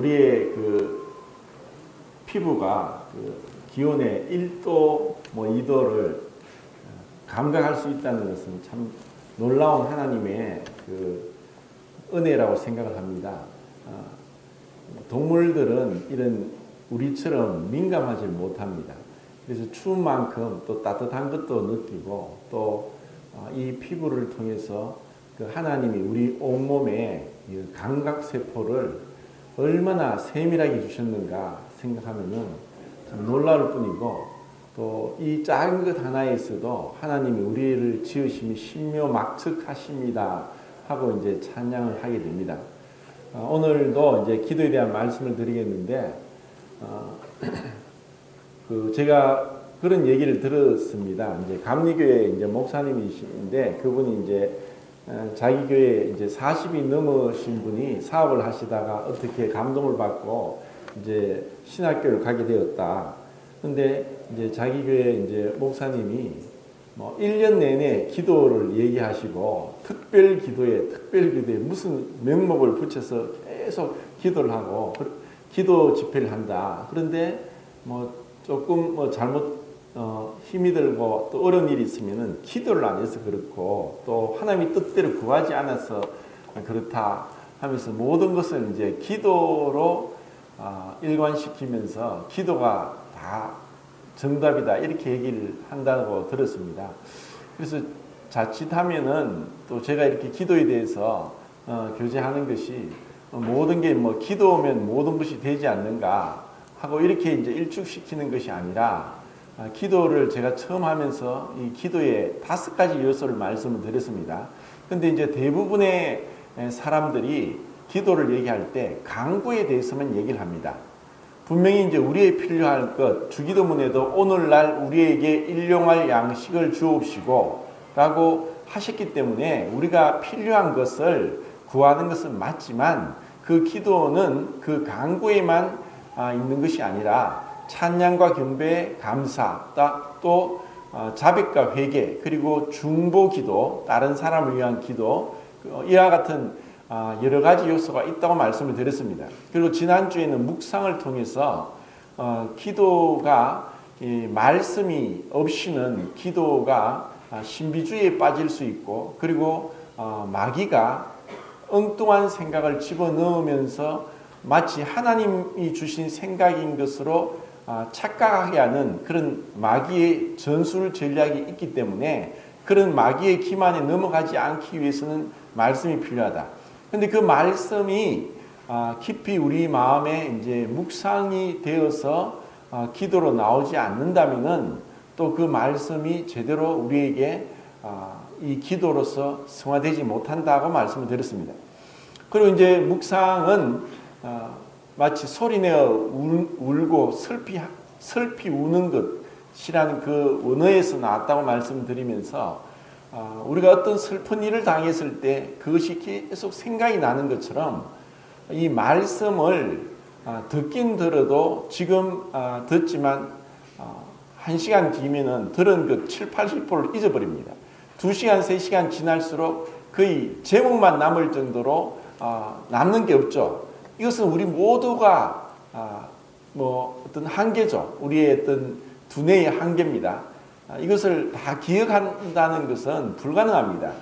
우리의 그 피부가 그 기온의 1도 뭐 2도를 감각할 수 있다는 것은 참 놀라운 하나님의 그 은혜라고 생각을 합니다. 동물들은 이런 우리처럼 민감하지 못합니다. 그래서 추운 만큼 또 따뜻한 것도 느끼고 또 이 피부를 통해서 그 하나님이 우리 온몸에 감각세포를 얼마나 세밀하게 주셨는가 생각하면은 참 놀라울 뿐이고, 또 이 작은 것 하나에 있어도 하나님이 우리를 지으심이 신묘막측하십니다 하고 이제 찬양을 하게 됩니다. 오늘도 이제 기도에 대한 말씀을 드리겠는데, 제가 그런 얘기를 들었습니다. 이제 감리교회 이제 목사님이신데, 그분이 이제 자기 교회 이제 40이 넘으신 분이 사업을 하시다가 어떻게 감동을 받고 이제 신학교를 가게 되었다. 근데 이제 자기 교회 이제 목사님이 뭐 1년 내내 기도를 얘기하시고 특별 기도에 무슨 명목을 붙여서 계속 기도를 하고 기도 집회를 한다. 그런데 뭐 조금 뭐 잘못 힘이 들고 또 어려운 일이 있으면은 기도를 안 해서 그렇고, 또 하나님이 뜻대로 구하지 않아서 그렇다 하면서 모든 것을 이제 기도로 일관시키면서 기도가 다 정답이다 이렇게 얘기를 한다고 들었습니다. 그래서 자칫하면은 또 제가 이렇게 기도에 대해서 교제하는 것이 모든 게 뭐 기도하면 모든 것이 되지 않는가 하고 이렇게 이제 일축시키는 것이 아니라, 기도를 제가 처음 하면서 이 기도의 5가지 요소를 말씀을 드렸습니다. 근데 이제 대부분의 사람들이 기도를 얘기할 때 강구에 대해서만 얘기를 합니다. 분명히 이제 우리의 필요할 것, 주기도문에도 오늘날 우리에게 일용할 양식을 주옵시고 라고 하셨기 때문에 우리가 필요한 것을 구하는 것은 맞지만, 그 기도는 그 강구에만 있는 것이 아니라 찬양과 경배, 감사, 또 자백과 회개, 그리고 중보기도, 다른 사람을 위한 기도, 이와 같은 여러 가지 요소가 있다고 말씀을 드렸습니다. 그리고 지난주에는 묵상을 통해서 기도가 말씀이 없이는 기도가 신비주의에 빠질 수 있고, 그리고 마귀가 엉뚱한 생각을 집어넣으면서 마치 하나님이 주신 생각인 것으로 착각하게 하는 그런 마귀의 전술 전략이 있기 때문에, 그런 마귀의 기만에 넘어가지 않기 위해서는 말씀이 필요하다. 근데 그 말씀이 깊이 우리 마음에 이제 묵상이 되어서 기도로 나오지 않는다면은 또 그 말씀이 제대로 우리에게 이 기도로서 승화되지 못한다고 말씀을 드렸습니다. 그리고 이제 묵상은 마치 소리내어 울고 슬피 우는 것이라는 그 원어에서 나왔다고 말씀드리면서, 우리가 어떤 슬픈 일을 당했을 때 그것이 계속 생각이 나는 것처럼 이 말씀을 듣긴 들어도 지금 듣지만 1시간 뒤면은 들은 그 70~80%를 잊어버립니다. 2시간, 3시간 지날수록 거의 제목만 남을 정도로 남는 게 없죠. 이것은 우리 모두가 뭐 어떤 한계죠. 우리의 어떤 두뇌의 한계입니다. 이것을 다 기억한다는 것은 불가능합니다.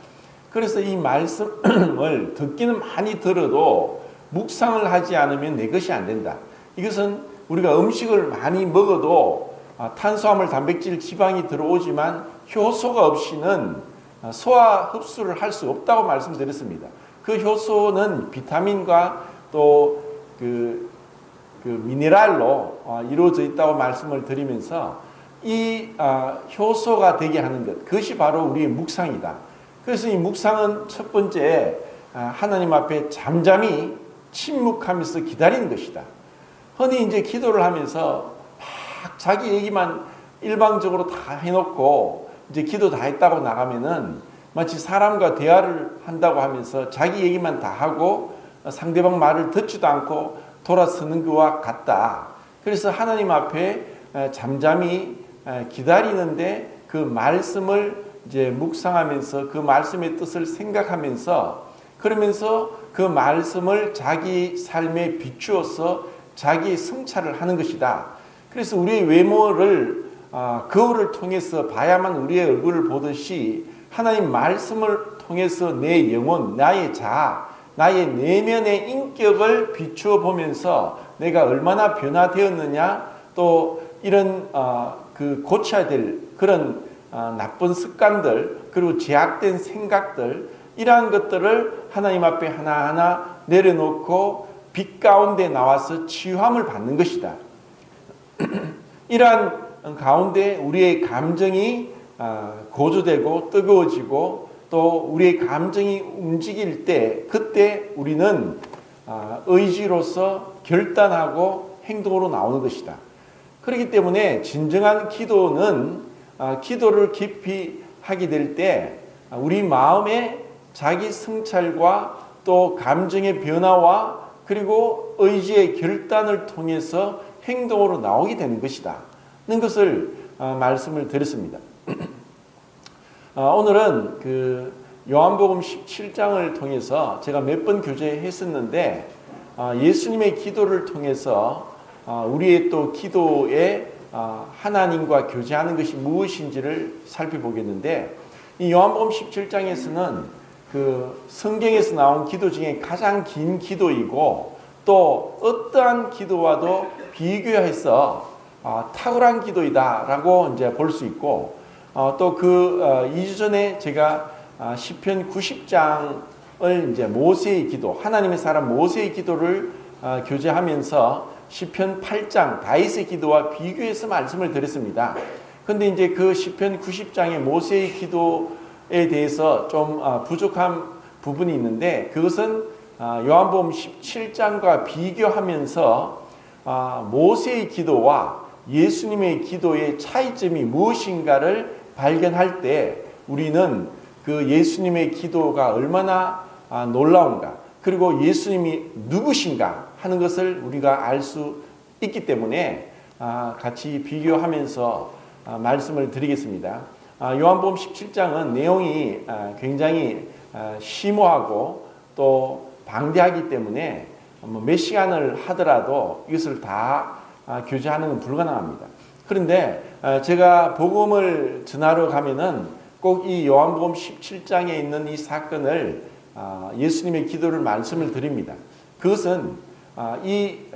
그래서 이 말씀을 듣기는 많이 들어도 묵상을 하지 않으면 내 것이 안 된다. 이것은 우리가 음식을 많이 먹어도 탄수화물, 단백질, 지방이 들어오지만 효소가 없이는 소화 흡수를 할 수 없다고 말씀드렸습니다. 그 효소는 비타민과 또 그 미네랄로 이루어져 있다고 말씀을 드리면서 이 효소가 되게 하는 것, 그것이 바로 우리의 묵상이다. 그래서 이 묵상은 첫 번째 하나님 앞에 잠잠히 침묵하면서 기다리는 것이다. 흔히 이제 기도를 하면서 막 자기 얘기만 일방적으로 다 해놓고 이제 기도 다 했다고 나가면은 마치 사람과 대화를 한다고 하면서 자기 얘기만 다 하고 상대방 말을 듣지도 않고 돌아서는 것과 같다. 그래서 하나님 앞에 잠잠히 기다리는데 그 말씀을 이제 묵상하면서 그 말씀의 뜻을 생각하면서, 그러면서 그 말씀을 자기 삶에 비추어서 자기 성찰을 하는 것이다. 그래서 우리의 외모를 거울을 통해서 봐야만 우리의 얼굴을 보듯이 하나님 말씀을 통해서 내 영혼, 나의 자아, 나의 내면의 인격을 비추어 보면서 내가 얼마나 변화되었느냐, 또 이런 그 고쳐야 될 그런 나쁜 습관들, 그리고 제약된 생각들, 이러한 것들을 하나님 앞에 하나하나 내려놓고 빛 가운데 나와서 치유함을 받는 것이다. 이러한 가운데 우리의 감정이 고조되고 뜨거워지고 또 우리의 감정이 움직일 때, 그때 우리는 의지로서 결단하고 행동으로 나오는 것이다. 그렇기 때문에 진정한 기도는 기도를 깊이 하게 될 때 우리 마음의 자기 성찰과 또 감정의 변화와 그리고 의지의 결단을 통해서 행동으로 나오게 되는 것이다 는 것을 말씀을 드렸습니다. 오늘은 그 요한복음 17장을 통해서 제가 몇 번 교제했었는데 예수님의 기도를 통해서 우리의 또 기도에 하나님과 교제하는 것이 무엇인지를 살펴보겠는데, 이 요한복음 17장에서는 그 성경에서 나온 기도 중에 가장 긴 기도이고 또 어떠한 기도와도 비교해서 탁월한 기도이다라고 이제 볼 수 있고, 또 그 2주 전에 제가 시편 90장을 이제 모세의 기도, 하나님의 사람 모세의 기도를 교제하면서 시편 8장 다윗의 기도와 비교해서 말씀을 드렸습니다. 그런데 이제 그 시편 90장의 모세의 기도에 대해서 좀 부족한 부분이 있는데, 그것은 요한복음 17장과 비교하면서 모세의 기도와 예수님의 기도의 차이점이 무엇인가를 발견할 때 우리는 그 예수님의 기도가 얼마나 놀라운가, 그리고 예수님이 누구신가 하는 것을 우리가 알 수 있기 때문에 같이 비교하면서 말씀을 드리겠습니다. 요한복음 17장은 내용이 굉장히 심오하고 또 방대하기 때문에 몇 시간을 하더라도 이것을 다 교제하는 건 불가능합니다. 그런데 제가 복음을 전하러 가면은 꼭 이 요한복음 17장에 있는 이 사건을 예수님의 기도를 말씀을 드립니다. 그것은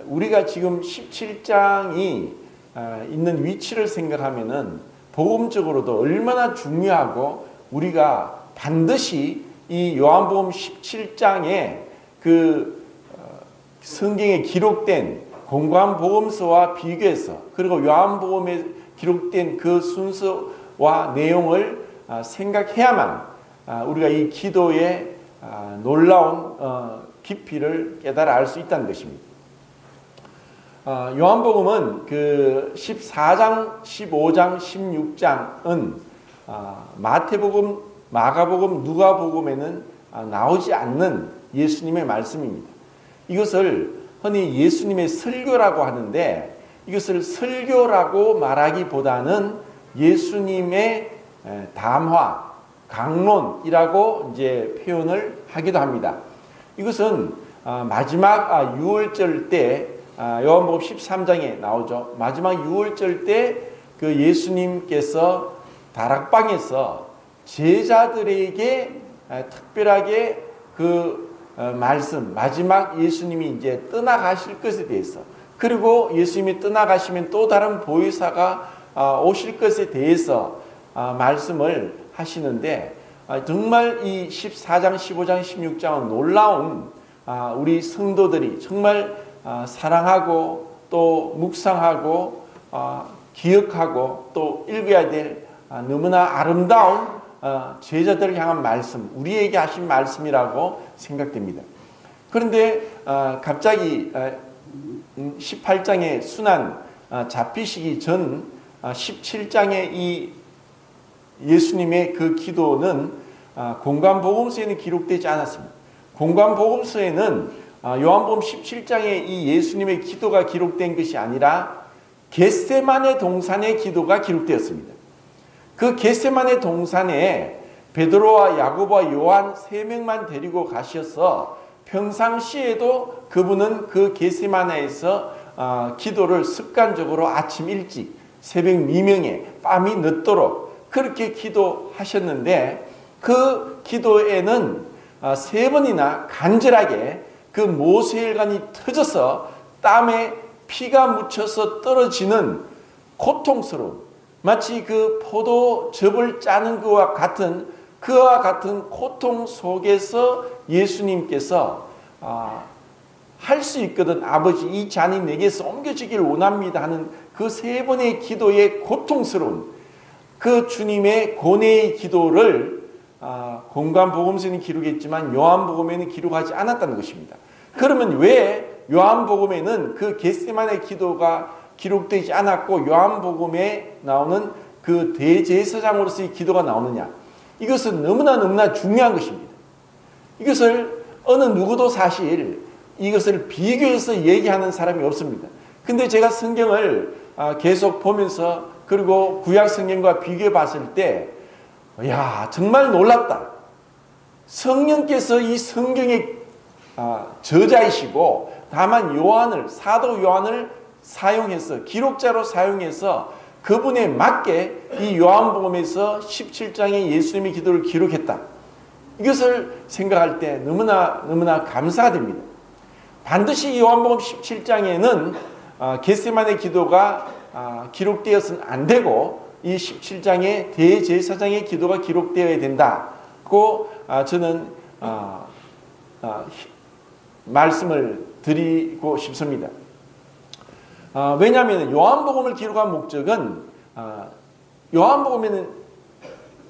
우리가 지금 17장이 있는 위치를 생각하면은 복음적으로도 얼마나 중요하고 우리가 반드시 이 요한복음 17장에 그 성경에 기록된 공관복음서와 비교해서, 그리고 요한복음에 기록된 그 순서와 내용을 생각해야만 우리가 이 기도의 놀라운 깊이를 깨달아 알 수 있다는 것입니다. 요한복음은 그 14장, 15장, 16장은 마태복음, 마가복음, 누가복음에는 나오지 않는 예수님의 말씀입니다. 이것을 흔히 예수님의 설교라고 하는데, 이것을 설교라고 말하기보다는 예수님의 담화, 강론이라고 이제 표현을 하기도 합니다. 이것은 마지막 유월절 때, 요한복음 13장에 나오죠. 마지막 유월절 때 그 예수님께서 다락방에서 제자들에게 특별하게 그 말씀, 마지막 예수님이 이제 떠나가실 것에 대해서, 그리고 예수님이 떠나가시면 또 다른 보혜사가 오실 것에 대해서 말씀을 하시는데, 정말 이 14장, 15장, 16장은 놀라운 우리 성도들이 정말 사랑하고 또 묵상하고 기억하고 또 읽어야 될 너무나 아름다운 제자들을 향한 말씀, 우리에게 하신 말씀이라고 생각됩니다. 그런데 갑자기 18장의 순환 잡히시기 전 17장의 이 예수님의 그 기도는 공관복음서에는 기록되지 않았습니다. 공관복음서에는 요한복음 17장의 이 예수님의 기도가 기록된 것이 아니라 겟세마네 동산의 기도가 기록되었습니다. 그 겟세마네 동산에 베드로와 야고보와 요한 3명만 데리고 가셔서 평상시에도 그분은 그 겟세마네에서 기도를 습관적으로 아침 일찍 새벽 미명에 밤이 늦도록 그렇게 기도하셨는데 그 기도에는 3번이나 간절하게 그 모세혈관이 터져서 땀에 피가 묻혀서 떨어지는 고통스러움, 마치 그 포도즙을 짜는 그와 같은 고통 속에서 예수님께서 할 수 있거든 아버지 이 잔이 내게서 옮겨지길 원합니다 하는 그 3번의 기도의 고통스러운 그 주님의 고뇌의 기도를 공관복음서는 기록했지만 요한복음에는 기록하지 않았다는 것입니다. 그러면 왜 요한복음에는 그 겟세마네 기도가 기록되지 않았고 요한복음에 나오는 그 대제사장으로서의 기도가 나오느냐? 이것은 너무나 중요한 것입니다. 이것을 어느 누구도 사실 이것을 비교해서 얘기하는 사람이 없습니다. 근데 제가 성경을 계속 보면서 그리고 구약 성경과 비교해 봤을 때 야 정말 놀랍다. 성령께서 이 성경의 저자이시고 다만 사도 요한을 사용해서 기록자로 사용해서 그분에 맞게 이 요한복음에서 17장의 예수님의 기도를 기록했다. 이것을 생각할 때 너무나 감사가 됩니다. 반드시 요한복음 17장에는 겟세마네 기도가 기록되어서는 안 되고 이 17장에 대제사장의 기도가 기록되어야 된다고 저는 말씀을 드리고 싶습니다. 왜냐하면 요한복음을 기록한 목적은 요한복음에는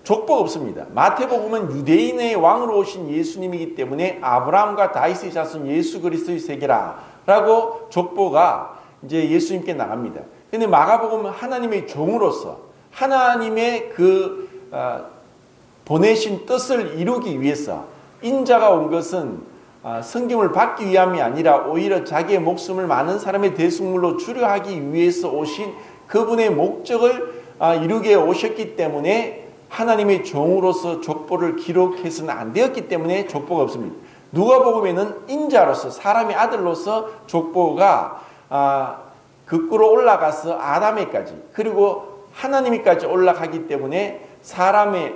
족보가 없습니다. 마태복음은 유대인의 왕으로 오신 예수님이기 때문에 아브라함과 다윗의 자손 예수 그리스도의 세계라라고 족보가 이제 예수님께 나갑니다. 그런데 마가복음은 하나님의 종으로서 하나님의 그 보내신 뜻을 이루기 위해서 인자가 온 것은 성경을 받기 위함이 아니라 오히려 자기의 목숨을 많은 사람의 대속물로 주려하기 위해서 오신 그분의 목적을 이루게 오셨기 때문에 하나님의 종으로서 족보를 기록해서는 안 되었기 때문에 족보가 없습니다. 누가복음에는 인자로서 사람의 아들로서 족보가 거꾸로 올라가서 아담에까지 그리고 하나님에까지 올라가기 때문에 사람의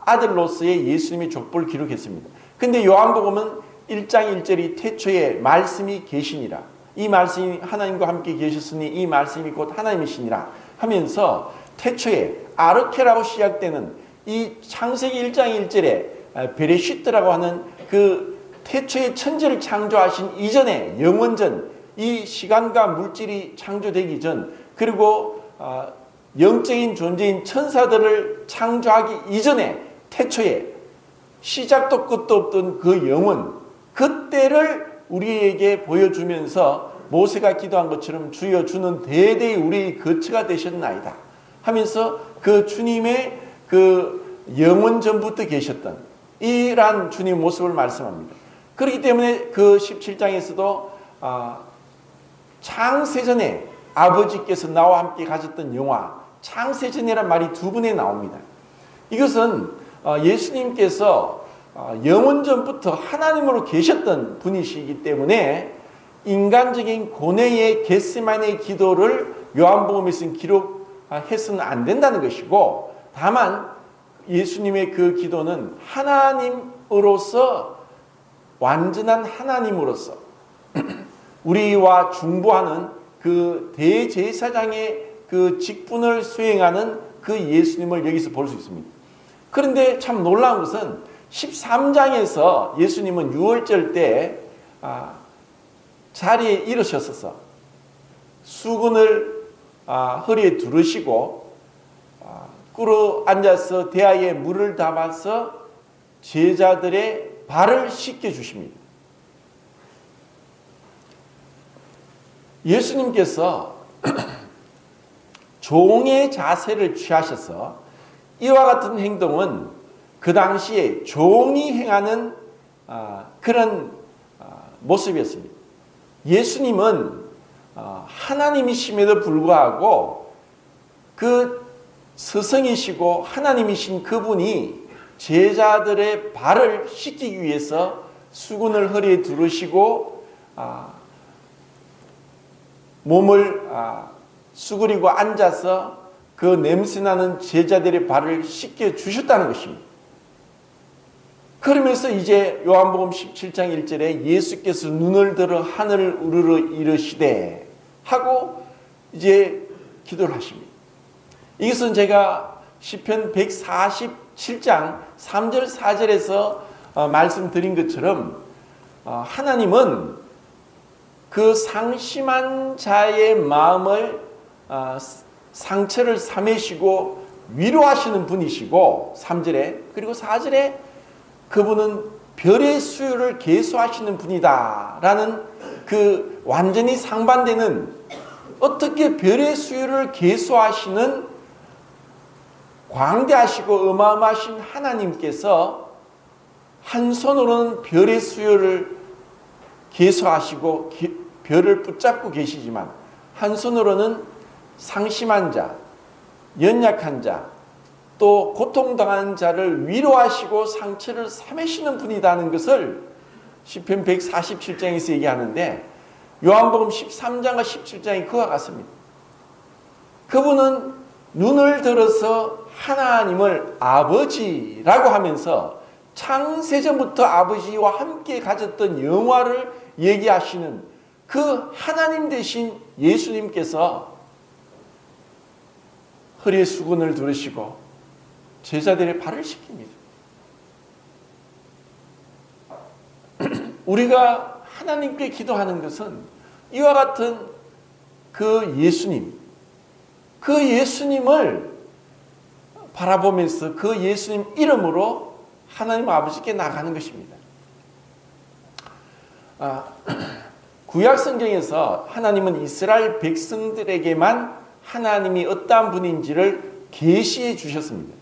아들로서의 예수님의 족보를 기록했습니다. 근데 요한복음은 1장 1절이 태초에 말씀이 계시니라. 이 말씀이 하나님과 함께 계셨으니 이 말씀이 곧 하나님이시니라 하면서 태초에 아르케라고 시작되는 이 창세기 1장 1절에 베레시트라고 하는 그 태초에 천지를 창조하신 이전에 영원전 이 시간과 물질이 창조되기 전 그리고 영적인 존재인 천사들을 창조하기 이전에 태초에 시작도 끝도 없던 그 영원 그때를 우리에게 보여주면서 모세가 기도한 것처럼 주여 주는 대대의 우리의 거처가 되셨나이다 하면서 그 주님의 그 영원 전부터 계셨던 이러한 주님의 모습을 말씀합니다. 그렇기 때문에 그 17장에서도 창세전에 아버지께서 나와 함께 가졌던 영화 창세전이란 말이 2번에 나옵니다. 이것은 예수님께서 영원전부터 하나님으로 계셨던 분이시기 때문에 인간적인 고뇌의 겟세마네 기도를 요한복음에서는 기록해서는 안 된다는 것이고 다만 예수님의 그 기도는 하나님으로서 완전한 하나님으로서 우리와 중보하는 그 대제사장의 그 직분을 수행하는 그 예수님을 여기서 볼 수 있습니다. 그런데 참 놀라운 것은 13장에서 예수님은 유월절 때 자리에 일으셨어서 수건을 허리에 두르시고 꿇어 앉아서 대야에 물을 담아서 제자들의 발을 씻겨 주십니다. 예수님께서 종의 자세를 취하셔서 이와 같은 행동은 그 당시에 종이 행하는 그런 모습이었습니다. 예수님은 하나님이심에도 불구하고 그 스승이시고 하나님이신 그분이 제자들의 발을 씻기기 위해서 수건을 허리에 두르시고 몸을 수그리고 앉아서 그 냄새나는 제자들의 발을 씻겨 주셨다는 것입니다. 그러면서 이제 요한복음 17장 1절에 예수께서 눈을 들어 하늘을 우러러 이르시되 하고 이제 기도를 하십니다. 이것은 제가 시편 147장 3절 4절에서 말씀드린 것처럼 하나님은 그 상심한 자의 마음을 상처를 사매시고 위로하시는 분이시고 3절에 그리고 4절에 그분은 별의 수요를 계수하시는 분이다 라는 그 완전히 상반되는 어떻게 별의 수요를 계수하시는 광대하시고 어마어마하신 하나님께서 한 손으로는 별의 수요를 계수하시고 별을 붙잡고 계시지만 한 손으로는 상심한 자, 연약한 자, 또 고통당한 자를 위로하시고 상처를 사매시는 분이라는 것을 시편 147장에서 얘기하는데 요한복음 13장과 17장이 그와 같습니다. 그분은 눈을 들어서 하나님을 아버지라고 하면서 창세전부터 아버지와 함께 가졌던 영화를 얘기하시는 그 하나님 되신 예수님께서 허리에 수건을 두르시고 제자들의 발을 씻깁니다. 우리가 하나님께 기도하는 것은 이와 같은 그 예수님을 바라보면서 그 예수님 이름으로 하나님 아버지께 나가는 것입니다. 구약 성경에서 하나님은 이스라엘 백성들에게만 하나님이 어떠한 분인지를 계시해 주셨습니다.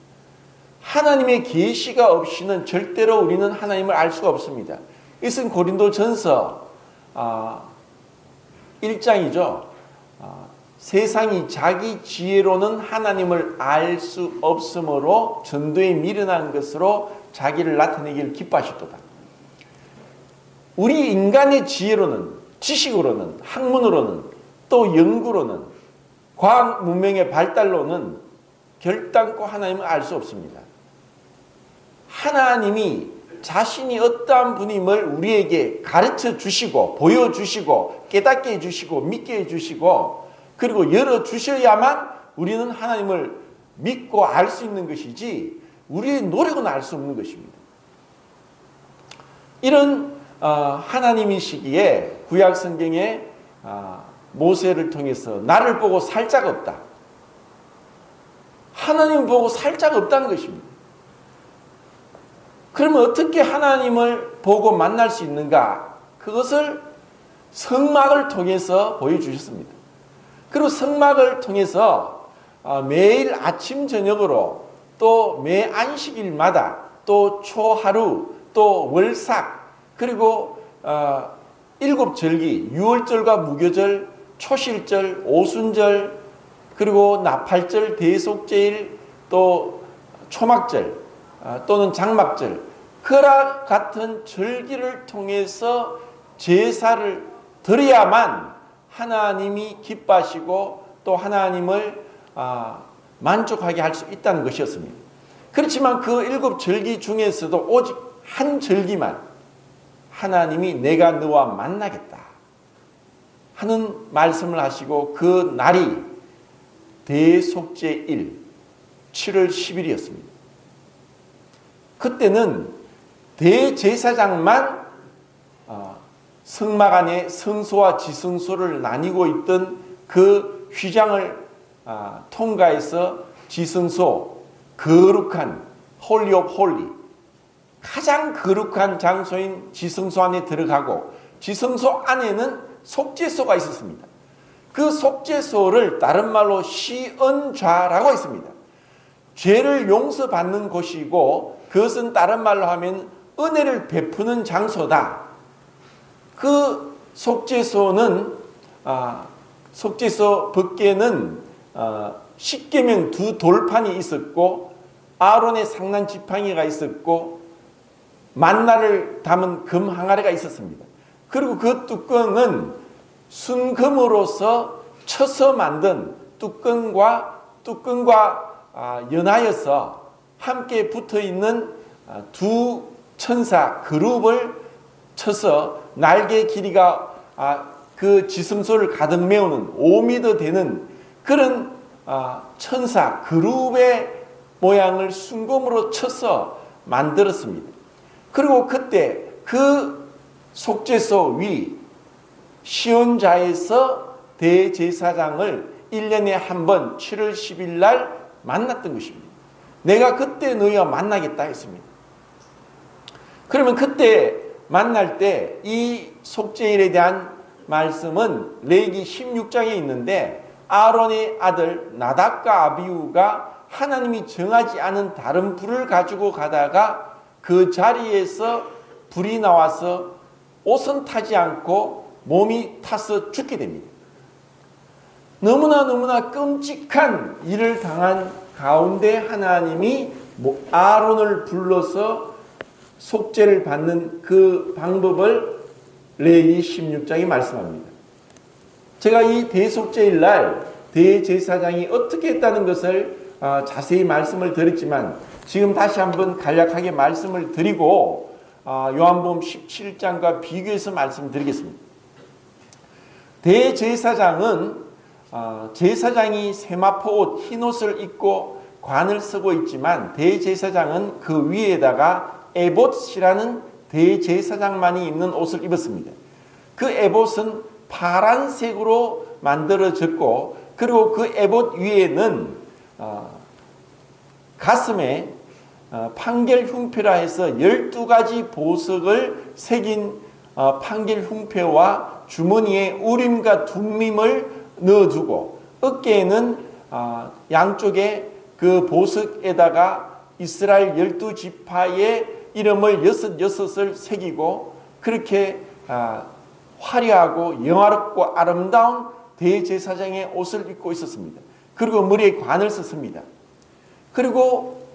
하나님의 계시가 없이는 절대로 우리는 하나님을 알 수가 없습니다. 이것은 고린도전서 1장이죠. 세상이 자기 지혜로는 하나님을 알 수 없으므로 전도에 미련한 것으로 자기를 나타내기를 기뻐하셨도다. 우리 인간의 지혜로는, 지식으로는, 학문으로는, 또 연구로는, 과학 문명의 발달로는 결단코 하나님을 알 수 없습니다. 하나님이 자신이 어떠한 분임을 우리에게 가르쳐 주시고 보여주시고 깨닫게 해주시고 믿게 해주시고 그리고 열어주셔야만 우리는 하나님을 믿고 알 수 있는 것이지 우리의 노력은 알 수 없는 것입니다. 이런 하나님이시기에 구약 성경에 모세를 통해서 나를 보고 살 자가 없다. 하나님을 보고 살 자가 없다는 것입니다. 그러면 어떻게 하나님을 보고 만날 수 있는가? 그것을 성막을 통해서 보여주셨습니다. 그리고 성막을 통해서 매일 아침 저녁으로 또 매 안식일마다 또 초하루 또 월삭 그리고 일곱 절기 유월절과 무교절 초실절 오순절 그리고 나팔절 대속제일 또 초막절 또는 장막절 그와 같은 절기를 통해서 제사를 드려야만 하나님이 기뻐하시고 또 하나님을 만족하게 할 수 있다는 것이었습니다. 그렇지만 그 일곱 절기 중에서도 오직 한 절기만 하나님이 내가 너와 만나겠다 하는 말씀을 하시고 그 날이 대속제일 7월 10일이었습니다. 그때는 대제사장만 성막 안에 성소와 지성소를 나뉘고 있던 그 휘장을 통과해서 지성소, 거룩한 홀리 오브 홀리 가장 거룩한 장소인 지성소 안에 들어가고 지성소 안에는 속죄소가 있었습니다. 그 속죄소를 다른 말로 시언좌라고 했습니다. 죄를 용서받는 곳이고 그것은 다른 말로 하면 은혜를 베푸는 장소다. 그 속죄소는 속죄소 밖에는 십계명 두 돌판이 있었고 아론의 상난 지팡이가 있었고 만나를 담은 금 항아리가 있었습니다. 그리고 그 뚜껑은 순금으로서 쳐서 만든 뚜껑과 연하여서 함께 붙어있는 두 천사 그룹을 쳐서 날개 길이가 그 지승소를 가득 메우는 5m 되는 그런 천사 그룹의 모양을 순금으로 쳐서 만들었습니다. 그리고 그때 그 속죄소 위 시온자에서 대제사장을 1년에 한 번 7월 10일 날 만났던 것입니다. 내가 그때 너희와 만나겠다 했습니다. 그러면 그때 만날 때 이 속죄일에 대한 말씀은 레위기 16장에 있는데 아론의 아들 나답과 아비후가 하나님이 정하지 않은 다른 불을 가지고 가다가 그 자리에서 불이 나와서 옷은 타지 않고 몸이 타서 죽게 됩니다. 너무나 끔찍한 일을 당한 가운데 하나님이 아론을 불러서 속죄를 받는 그 방법을 레위기 16장이 말씀합니다. 제가 이 대속죄일 날 대제사장이 어떻게 했다는 것을 자세히 말씀을 드렸지만 지금 다시 한번 간략하게 말씀을 드리고 요한복음 17장과 비교해서 말씀드리겠습니다. 대제사장은 제사장이 세마포 옷, 흰옷을 입고 관을 쓰고 있지만 대제사장은 그 위에다가 에봇이라는 대제사장만이 입는 옷을 입었습니다. 그 에봇은 파란색으로 만들어졌고 그리고 그 에봇 위에는 가슴에 판결흉패라 해서 12가지 보석을 새긴 판결흉패와 주머니에 우림과 둠밈을 넣어두고 어깨에는 양쪽에 그 보석에다가 이스라엘 12지파의 이름을 66을 새기고 그렇게 화려하고 영화롭고 아름다운 대제사장의 옷을 입고 있었습니다. 그리고 머리에 관을 썼습니다. 그리고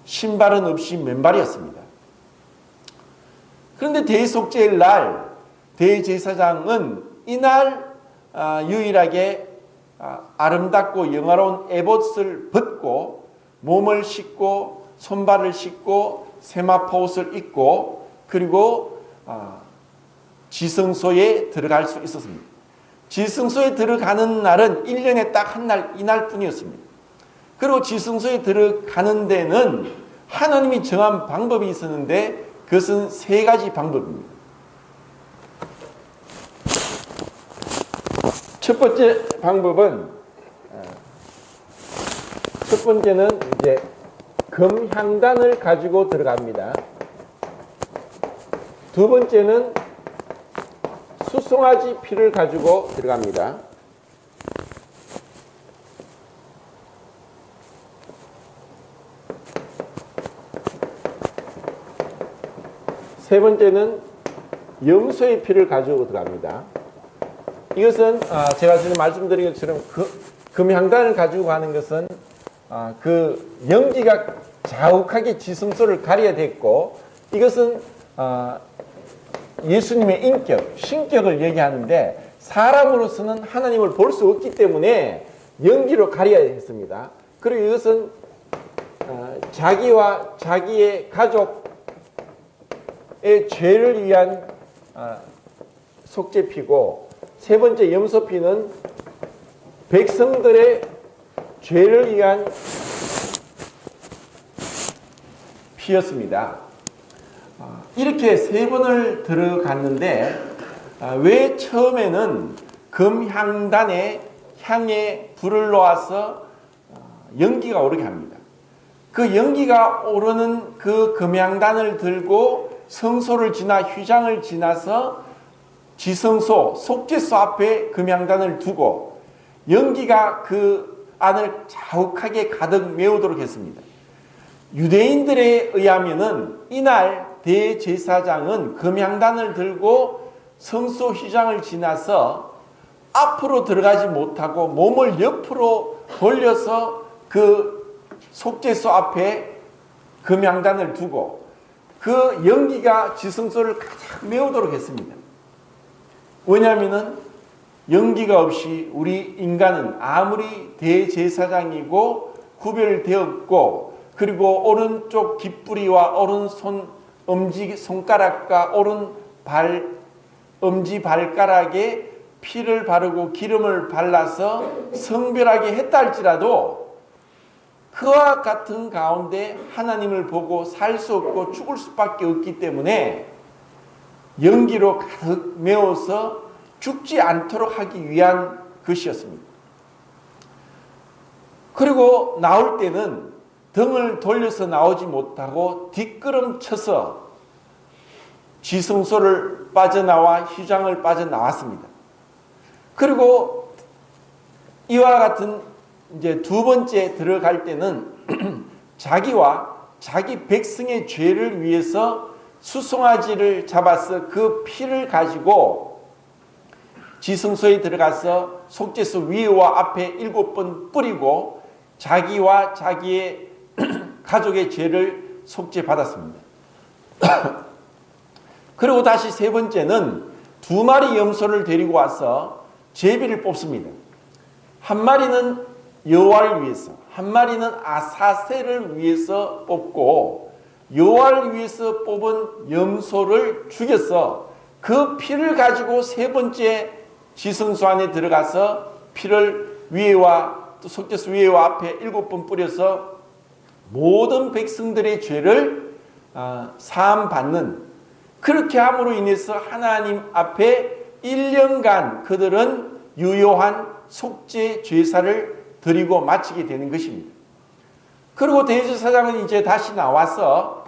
신발은 없이 맨발이었습니다. 그런데 대속죄일 날 대제사장은 이날 유일하게 아름답고 영화로운 에봇을 벗고 몸을 씻고 손발을 씻고 세마포 옷을 입고 그리고 지성소에 들어갈 수 있었습니다. 지성소에 들어가는 날은 1년에 딱 한 날, 이날 뿐이었습니다. 그리고 지성소에 들어가는 데는 하나님이 정한 방법이 있었는데 그것은 3가지 방법입니다. 첫 번째 방법은 첫 번째는 이제 금향단을 가지고 들어갑니다. 두 번째는 수송아지 피를 가지고 들어갑니다. 세 번째는 염소의 피를 가지고 들어갑니다. 이것은 제가 지금 말씀드린 것처럼 금향단을 가지고 가는 것은 그 연기가 자욱하게 지성소를 가려야 됐고 이것은 예수님의 인격, 신격을 얘기하는데 사람으로서는 하나님을 볼 수 없기 때문에 연기로 가려야 했습니다. 그리고 이것은 자기와 자기의 가족의 죄를 위한 속죄피고 세 번째 염소피는 백성들의 죄를 위한 피였습니다. 이렇게 3번을 들어갔는데 왜 처음에는 금향단에 향에 불을 놓아서 연기가 오르게 합니다. 그 연기가 오르는 그 금향단을 들고 성소를 지나 휘장을 지나서 지성소, 속죄소 앞에 금향단을 두고 연기가 그 안을 자욱하게 가득 메우도록 했습니다. 유대인들에 의하면은 이날 대제사장은 금향단을 들고 성소 휘장을 지나서 앞으로 들어가지 못하고 몸을 옆으로 돌려서 그 속죄소 앞에 금향단을 두고 그 연기가 지성소를 가장 메우도록 했습니다. 왜냐하면 연기가 없이 우리 인간은 아무리 대제사장이고 구별되었고 그리고 오른쪽 깃뿌리와 오른손 엄지 손가락과 오른발 엄지 발가락에 피를 바르고 기름을 발라서 성별하게 했다 할지라도 그와 같은 가운데 하나님을 보고 살 수 없고 죽을 수밖에 없기 때문에 연기로 가득 메워서 죽지 않도록 하기 위한 것이었습니다. 그리고 나올 때는 등을 돌려서 나오지 못하고 뒷걸음쳐서 지성소를 빠져나와 휘장을 빠져나왔습니다. 그리고 이와 같은 이제 두 번째 들어갈 때는 자기와 자기 백성의 죄를 위해서 수송아지를 잡아서 그 피를 가지고 지성소에 들어가서 속죄소 위와 앞에 7번 뿌리고 자기와 자기의 가족의 죄를 속죄받았습니다. 그리고 다시 세 번째는 2마리 염소를 데리고 와서 제비를 뽑습니다. 한 마리는 여호와를 위해서, 한 마리는 아사셀을 위해서 뽑고 여호와를 위해서 뽑은 염소를 죽여서 그 피를 가지고 세 번째 지성소 안에 들어가서 피를 위에와 또 속죄소 위에와 앞에 7번 뿌려서 모든 백성들의 죄를 사함받는, 그렇게 함으로 인해서 하나님 앞에 1년간 그들은 유효한 속죄 제사를 드리고 마치게 되는 것입니다. 그리고 대제사장은 이제 다시 나와서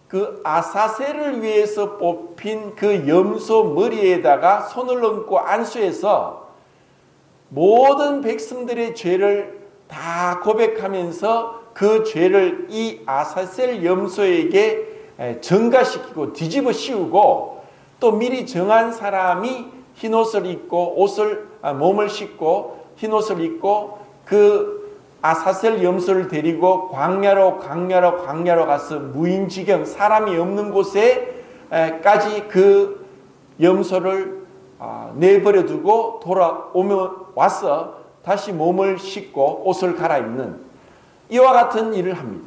그 아사셀을 위해서 뽑힌 그 염소 머리에다가 손을 얹고 안수해서 모든 백성들의 죄를 다 고백하면서 그 죄를 이 아사셀 염소에게 전가시키고 뒤집어 씌우고 또 미리 정한 사람이 흰옷을 입고 몸을 씻고 흰옷을 입고 그 아사셀 염소를 데리고 광야로 가서 무인지경 사람이 없는 곳에까지 그 염소를 내버려 두고 와서 다시 몸을 씻고 옷을 갈아입는 이와 같은 일을 합니다.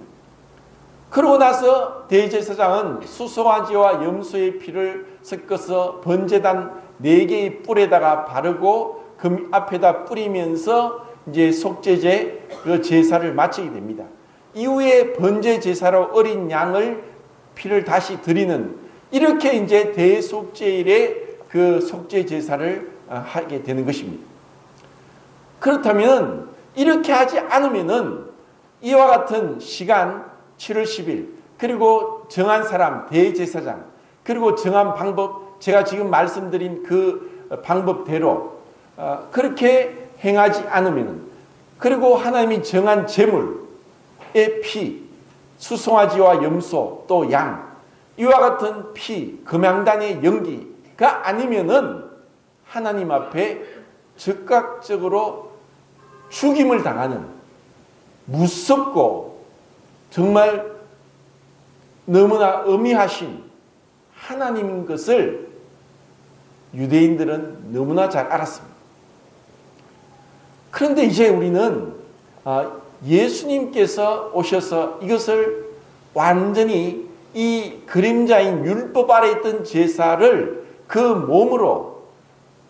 그러고 나서 대제사장은 수송아지와 염소의 피를 섞어서 번제단 4개의 뿔에다가 바르고 그 앞에다 뿌리면서 이제 속죄제 그 제사를 마치게 됩니다. 이후에 번제 제사로 어린 양을 피를 다시 드리는, 이렇게 이제 대속죄일에 그 속죄 제사를 하게 되는 것입니다. 그렇다면 이렇게 하지 않으면은 이와 같은 시간 7월 10일 그리고 정한 사람 대제사장 그리고 정한 방법, 제가 지금 말씀드린 그 방법대로 그렇게 행하지 않으면, 그리고 하나님이 정한 제물의 피, 수송아지와 염소 또 양 이와 같은 피, 금양단의 연기가 아니면은 하나님 앞에 즉각적으로 죽임을 당하는 무섭고 정말 너무나 엄히하신 하나님인 것을 유대인들은 너무나 잘 알았습니다. 그런데 이제 우리는 예수님께서 오셔서 이것을 완전히 이 그림자인 율법 아래 있던 제사를 그 몸으로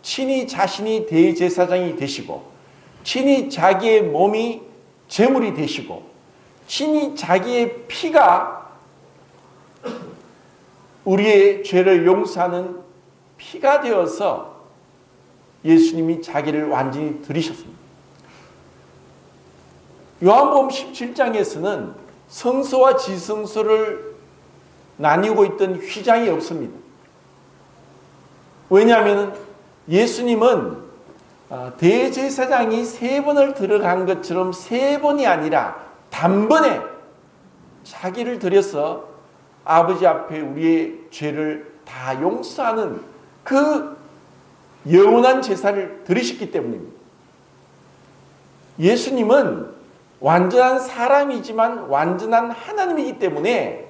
친히 자신이 대제사장이 되시고 친히 자기의 몸이 제물이 되시고 친히 자기의 피가 우리의 죄를 용서하는 피가 되어서 예수님이 자기를 완전히 드리셨습니다. 요한복음 17장에서는 성소와 지성소를 나뉘고 있던 휘장이 없습니다. 왜냐하면 예수님은 대제사장이 3번을 들어간 것처럼 3번이 아니라 단번에 자기를 드려서 아버지 앞에 우리의 죄를 다 용서하는 그 영원한 제사를 드리셨기 때문입니다. 예수님은 완전한 사람이지만 완전한 하나님이기 때문에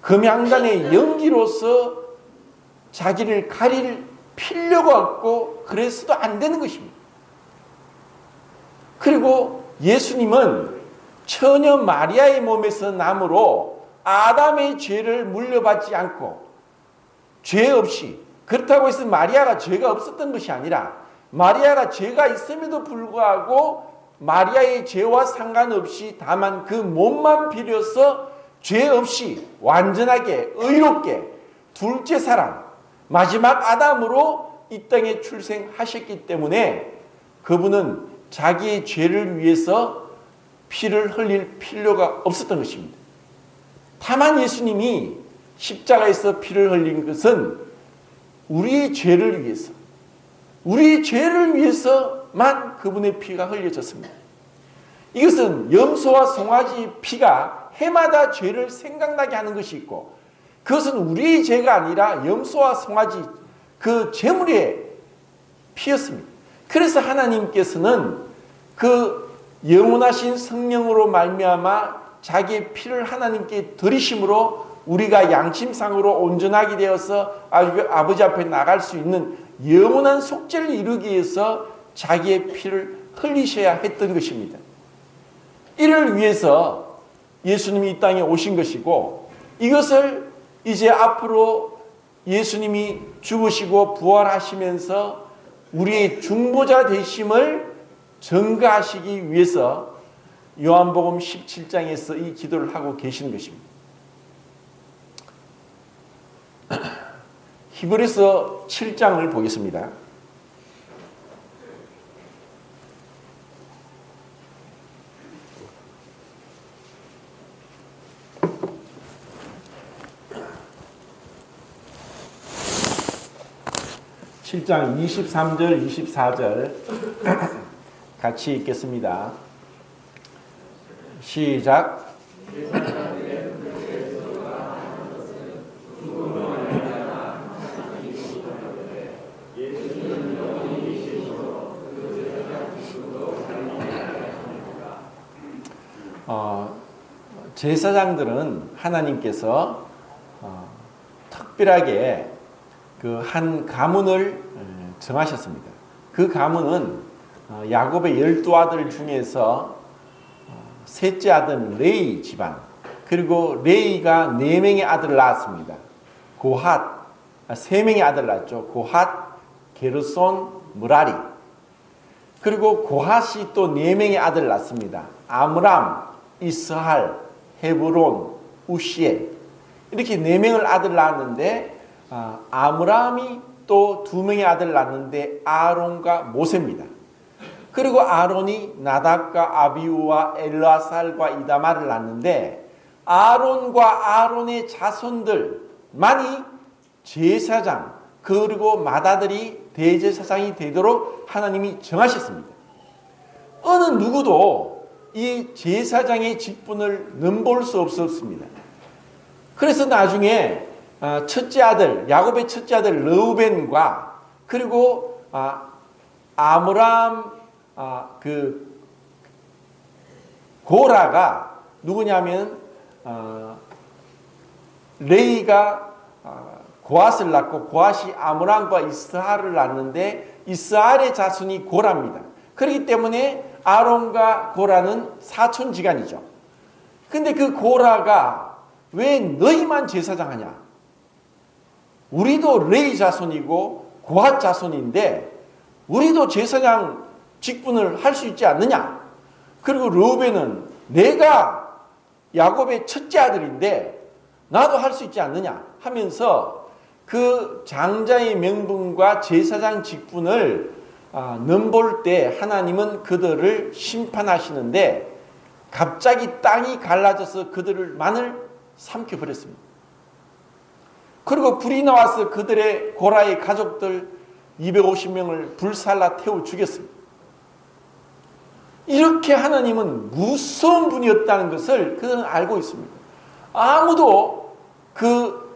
금양단의 연기로서 자기를 가릴 필요가 없고 그래서도 안 되는 것입니다. 그리고 예수님은 처녀 마리아의 몸에서 남으로 아담의 죄를 물려받지 않고 죄 없이, 그렇다고 해서 마리아가 죄가 없었던 것이 아니라 마리아가 죄가 있음에도 불구하고 마리아의 죄와 상관없이 다만 그 몸만 빌려서 죄 없이 완전하게 의롭게 둘째 사람 마지막 아담으로 이 땅에 출생하셨기 때문에 그분은 자기의 죄를 위해서 피를 흘릴 필요가 없었던 것입니다. 다만 예수님이 십자가에서 피를 흘린 것은 우리의 죄를 위해서, 우리의 죄를 위해서만 그분의 피가 흘려졌습니다. 이것은 염소와 송아지 피가 해마다 죄를 생각나게 하는 것이 있고, 그것은 우리의 죄가 아니라 염소와 송아지 그 제물의 피였습니다. 그래서 하나님께서는 그 영원하신 성령으로 말미암아 자기의 피를 하나님께 드리심으로 우리가 양심상으로 온전하게 되어서 아버지 앞에 나갈 수 있는 영원한 속죄를 이루기 위해서 자기의 피를 흘리셔야 했던 것입니다. 이를 위해서 예수님이 이 땅에 오신 것이고, 이것을 이제 앞으로 예수님이 죽으시고 부활하시면서 우리의 중보자 되심을 증거하시기 위해서 요한복음 17장에서 이 기도를 하고 계시는 것입니다. 히브리서 7장을 보겠습니다. (7장) 23절 24절 같이 읽겠습니다. 시작. 제사장들은 하나님께서 특별하게 그 한 가문을 정하셨습니다. 그 가문은 야곱의 12아들 중에서 셋째 아들은 레이 집안, 그리고 레이가 4명의 아들을 낳았습니다. 고핫, 3명의 아들을 낳았죠. 고핫, 게르손, 무라리. 그리고 고핫이 또 4명의 아들을 낳습니다. 아므람, 이스할, 헤브론, 우시엘. 이렇게 4명을 아들 낳았는데 아므람이 또 2명의 아들을 낳았는데 아론과 모세입니다. 그리고 아론이 나답과 아비우와 엘르아살과 이다마를 낳았는데 아론과 아론의 자손들만이 제사장 그리고 맏아들이 대제사장이 되도록 하나님이 정하셨습니다. 어느 누구도 이 제사장의 직분을 넘볼 수 없었습니다. 그래서 나중에 첫째 아들, 야곱의 첫째 아들 르우벤과 그리고 아므람 그 고라가 누구냐면 레이가 고앗을 낳고 고앗이 아므람과 이스할을 낳는데 이스할의 자손이 고라입니다. 그렇기 때문에 아론과 고라는 사촌지간이죠. 근데 그 고라가 왜 너희만 제사장 하냐? 우리도 레이 자손이고 고앗 자손인데 우리도 제사장 직분을 할 수 있지 않느냐? 그리고 르우벤은 내가 야곱의 첫째 아들인데 나도 할 수 있지 않느냐? 하면서 그 장자의 명분과 제사장 직분을 넘볼 때 하나님은 그들을 심판하시는데 갑자기 땅이 갈라져서 그들만을 삼켜버렸습니다. 그리고 불이 나와서 그들의 고라의 가족들 250명을 불살라 태워 죽였습니다. 이렇게 하나님은 무서운 분이었다는 것을 그들은 알고 있습니다. 아무도 그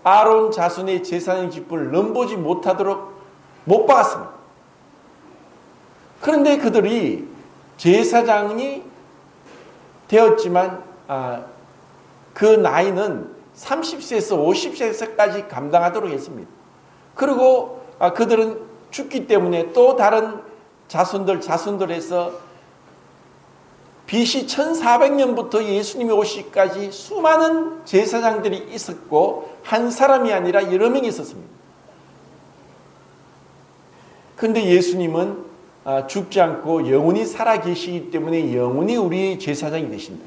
아론 자손의 제사장 직분을 넘보지 못하도록 못 박았습니다. 그런데 그들이 제사장이 되었지만 그 나이는 30세에서 50세까지 감당하도록 했습니다. 그리고 그들은 죽기 때문에 또 다른 자손들에서 BC 1400년부터 예수님이 오시기까지 수많은 제사장들이 있었고 한 사람이 아니라 여러 명이 있었습니다. 그런데 예수님은 죽지 않고 영원히 살아계시기 때문에 영원히 우리의 제사장이 되신다.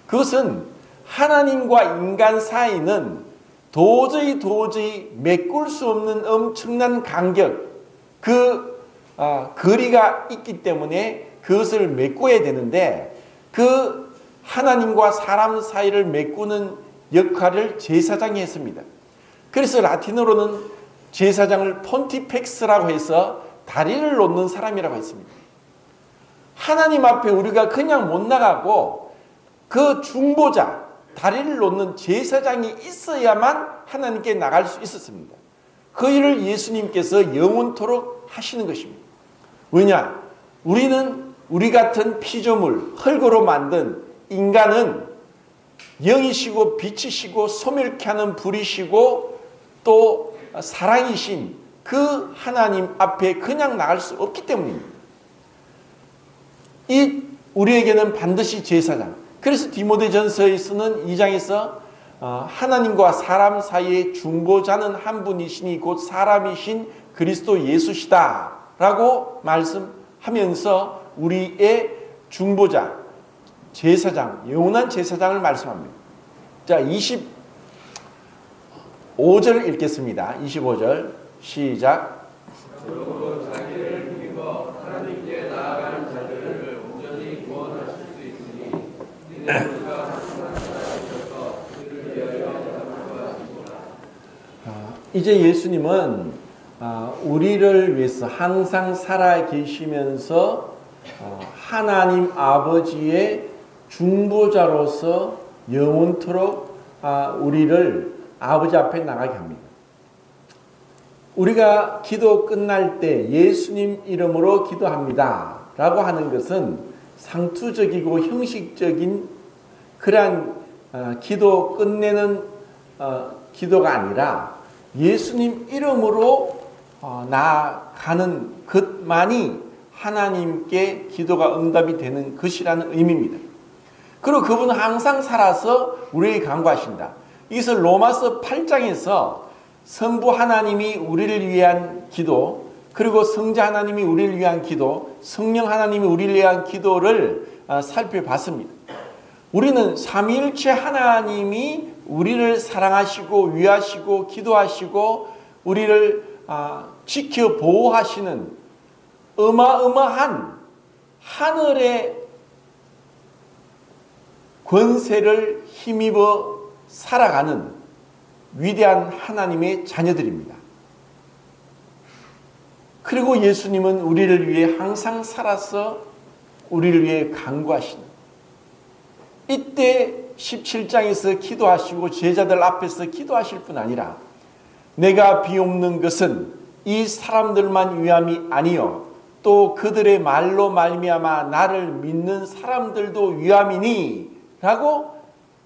그것은 하나님과 인간 사이는 도저히 메꿀 수 없는 엄청난 간격, 거리가 있기 때문에 그것을 메꿔야 되는데 그 하나님과 사람 사이를 메꾸는 역할을 제사장이 했습니다. 그래서 라틴어로는 제사장을 폰티펙스라고 해서 다리를 놓는 사람이라고 했습니다. 하나님 앞에 우리가 그냥 못 나가고 그 중보자, 다리를 놓는 제사장이 있어야만 하나님께 나갈 수 있었습니다. 그 일을 예수님께서 영원토록 하시는 것입니다. 왜냐? 우리 같은 피조물, 흙으로 만든 인간은 영이시고 빛이시고 소멸케 하는 불이시고 또 사랑이신 그 하나님 앞에 그냥 나갈 수 없기 때문입니다. 우리에게는 반드시 제사장. 그래서 디모데전서에서는 2장에서 하나님과 사람 사이의 중보자는 한 분이시니 곧 사람이신 그리스도 예수시다 라고 말씀하면서 우리의 중보자, 제사장, 영원한 제사장을 말씀합니다. 자, 25절 읽겠습니다. 25절 시작. 그러므로 자기를 힘입어 하나님께 나아가는 자들을 온전히 구원하실 수 있으니 이는 우리가 하나님과 하셔서 그를 위하여 하시구나. 이제 예수님은 우리를 위해서 항상 살아 계시면서 하나님 아버지의 중보자로서 영원토록 우리를 아버지 앞에 나가게 합니다. 우리가 기도 끝날 때 예수님 이름으로 기도합니다 라고 하는 것은 상투적이고 형식적인 그러한 기도 끝내는 기도가 아니라 예수님 이름으로 나아가는 것만이 하나님께 기도가 응답이 되는 것이라는 의미입니다. 그리고 그분은 항상 살아서 우리에게 간구하신다. 이것을 로마서 8장에서 성부 하나님이 우리를 위한 기도, 그리고 성자 하나님이 우리를 위한 기도, 성령 하나님이 우리를 위한 기도를 살펴봤습니다. 우리는 삼위일체 하나님이 우리를 사랑하시고 위하시고 기도하시고 우리를 지켜 보호하시는 어마어마한 하늘의 권세를 힘입어 살아가는 위대한 하나님의 자녀들입니다. 그리고 예수님은 우리를 위해 항상 살아서 우리를 위해 간구하시는, 이때 17장에서 기도하시고 제자들 앞에서 기도하실 뿐 아니라 내가 비옵는 것은 이 사람들만 위함이 아니요 또 그들의 말로 말미암아 나를 믿는 사람들도 위함이니 라고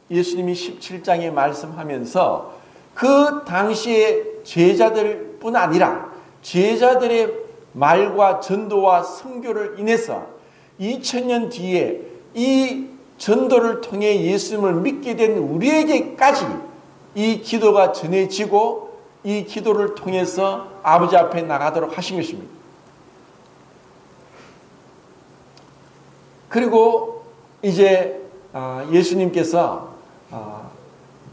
예수님이 17장에 말씀하면서 그 당시에 제자들 뿐 아니라 제자들의 말과 전도와 선교를 인해서 2000년 뒤에 이 전도를 통해 예수님을 믿게 된 우리에게까지 이 기도가 전해지고 이 기도를 통해서 아버지 앞에 나가도록 하신 것입니다. 그리고 이제 예수님께서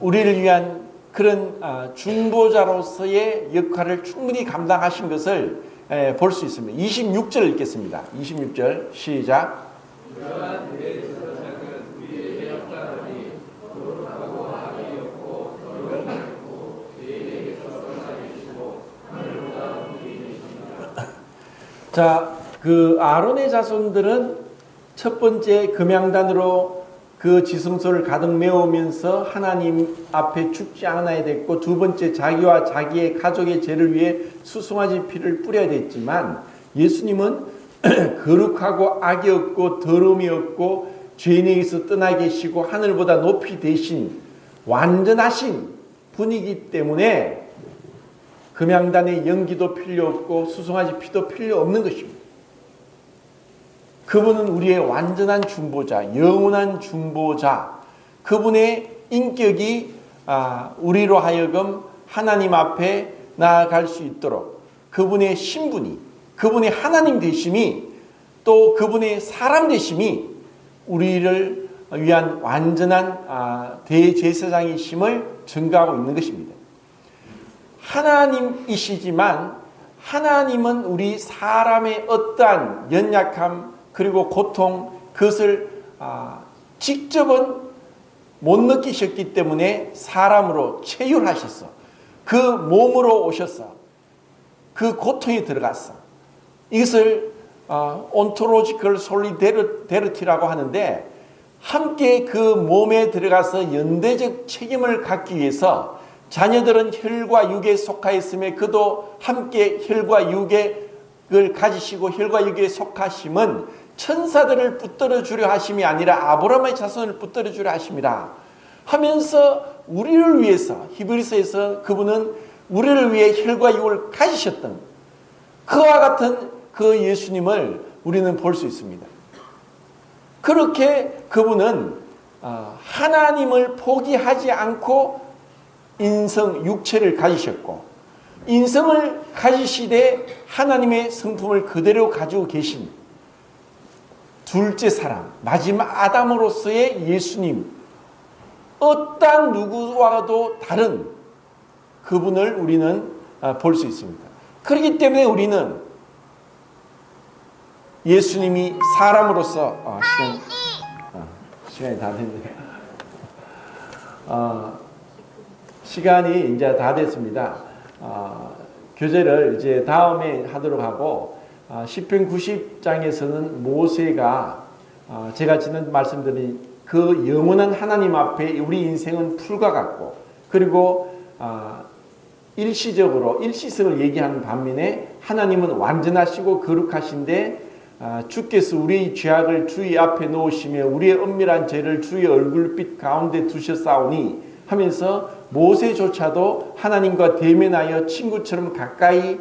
우리를 위한 그런 중보자로서의 역할을 충분히 감당하신 것을 볼 수 있습니다. 26절 읽겠습니다. 26절 시작. 자, 그 아론의 자손들은 첫 번째 금양단으로 그 지성소를 가득 메우면서 하나님 앞에 죽지 않아야 됐고, 두 번째 자기와 자기의 가족의 죄를 위해 수송아지 피를 뿌려야 됐지만 예수님은 거룩하고 악이 없고 더러움이 없고 죄인에게서 떠나 계시고 하늘보다 높이 되신 완전하신 분이기 때문에 금양단의 연기도 필요 없고 수송아지 피도 필요 없는 것입니다. 그분은 우리의 완전한 중보자, 영원한 중보자, 그분의 인격이 우리로 하여금 하나님 앞에 나아갈 수 있도록 그분의 신분이, 그분의 하나님 되심이, 또 그분의 사람 되심이 우리를 위한 완전한 대제사장이심을 증거하고 있는 것입니다. 하나님이시지만 하나님은 우리 사람의 어떠한 연약함 그리고 고통, 그것을 직접은 못 느끼셨기 때문에 사람으로 체휼하셨어. 그 몸으로 오셨어. 그 고통에 들어갔어. 이것을 온토로지컬 솔리데리티라고 하는데, 함께 그 몸에 들어가서 연대적 책임을 갖기 위해서 자녀들은 혈과 육에 속하였음에 그도 함께 혈과 육을 가지시고 혈과 육에 속하심은 천사들을 붙들어 주려 하심이 아니라 아브라함의 자손을 붙들어 주려 하심이라 하면서 우리를 위해서, 히브리서에서 그분은 우리를 위해 혈과 육을 가지셨던 그와 같은 그 예수님을 우리는 볼 수 있습니다. 그렇게 그분은 하나님을 포기하지 않고 인성, 육체를 가지셨고, 인성을 가지시되 하나님의 성품을 그대로 가지고 계신 둘째 사람, 마지막 아담으로서의 예수님, 어떠한 누구와도 다른 그분을 우리는 볼 수 있습니다. 그렇기 때문에 우리는 예수님이 사람으로서 시간이 다 됐네요. 시간이 이제 다 됐습니다. 교제를 이제 다음에 하도록 하고, 시편 90장에서는 모세가 제가 지난 말씀드린 그 영원한 하나님 앞에 우리 인생은 풀과 같고, 그리고 일시성을 얘기하는 반면에 하나님은 완전하시고 거룩하신데 주께서 우리의 죄악을 주의 앞에 놓으시며 우리의 은밀한 죄를 주의 얼굴빛 가운데 두셨사오니 하면서 모세조차도 하나님과 대면하여 친구처럼 가까이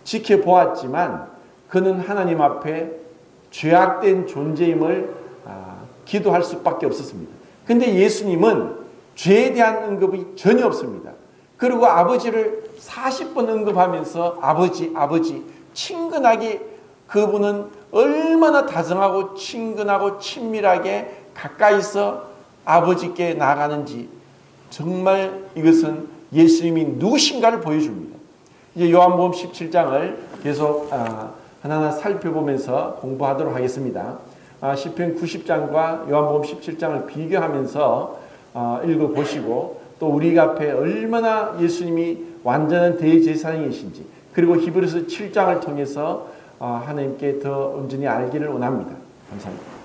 지켜보았지만 그는 하나님 앞에 죄악된 존재임을 기도할 수밖에 없었습니다. 그런데 예수님은 죄에 대한 언급이 전혀 없습니다. 그리고 아버지를 40번 언급하면서 아버지 친근하게, 그분은 얼마나 다정하고 친근하고 친밀하게 가까이서 아버지께 나아가는지, 정말 이것은 예수님이 누구신가를 보여줍니다. 이제 요한복음 17장을 계속 하나하나 살펴보면서 공부하도록 하겠습니다. 시편 90장과 요한복음 17장을 비교하면서 읽어보시고, 또 우리 앞에 얼마나 예수님이 완전한 대제사장이신지, 그리고 히브리서 7장을 통해서 하나님께 더 온전히 알기를 원합니다. 감사합니다.